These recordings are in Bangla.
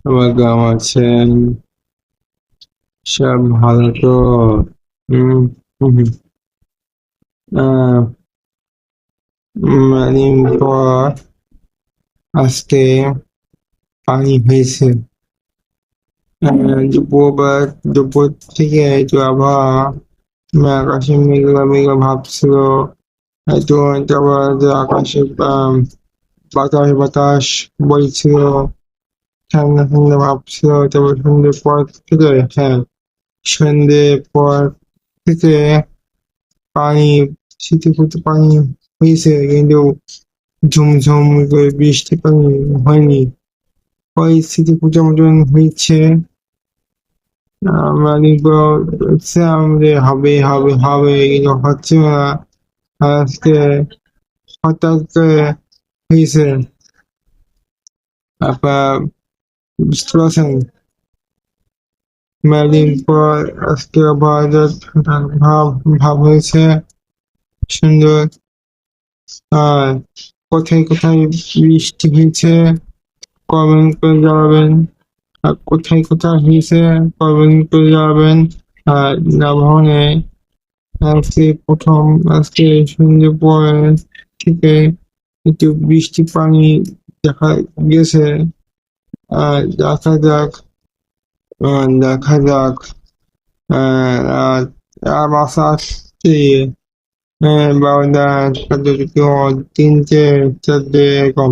আমার গাম আছেন, সব ভালো তো? হুম, হুম, আহ, মানে পর আজকে পানি হয়েছে। দুপুর থেকে একটু আবহাওয়া আকাশে মেঘলা মেঘলা ভাব ছিল। একটু তারপর যে আকাশে বাতাস বাতাস বইছিল, ঠান্ডা ঠান্ডা ভাব ছিল। তারপর সন্ধ্যের পর থেকে, হ্যাঁ, সন্ধ্যের পর থেকে পানি, শীতে করতে পানি হয়েছে, কিন্তু ঝুমঝুম করে বৃষ্টি পানি হয়নি। পরিস্থিতি যেমন হয়েছে, আমরা দেখছিলাম যে হবে হবে হবে, কিন্তু হচ্ছে না। আজকে হঠাৎ করে হয়েছে। আপনার বুঝতে পারছেন? মেদিন পর আজকে আবহাওয়া ভাব ভাব হয়েছে সুন্দর। আর কোথায় কোথায় বৃষ্টি হয়েছে কমেন্ট করে জানাবেন। আর কোথায় কোথায় হয়েছে কমেন্ট করে জানাবেন। আর না ভবনে আজকে সন্ধ্যে পরে থেকে একটু বৃষ্টি পানি দেখা গেছে। আর দেখা যাক আর আর বাসা আসছে, বারোটা সাথে তিনটে চারটে এরকম।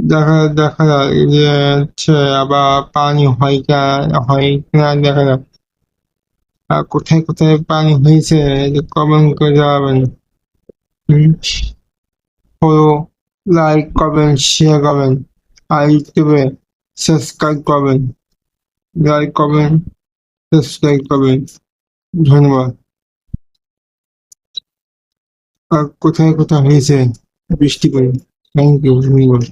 দেখা যাক যে হচ্ছে আবার পানি হয় কিনা দেখা যাক। আর কোথায় কোথায় পানি হয়েছে কমেন্ট করে জানাবেন। হুম, ফলো, লাইক করবেন, শেয়ার করবেন, আর ইউটিউবে সাবস্ক্রাইব করবেন। লাইক করবেন, সাবস্ক্রাইব করবেন। ধন্যবাদ। আর কোথায় কোথায় হয়েছে বৃষ্টি করে, থ্যাংক ইউ, ধন্যবাদ।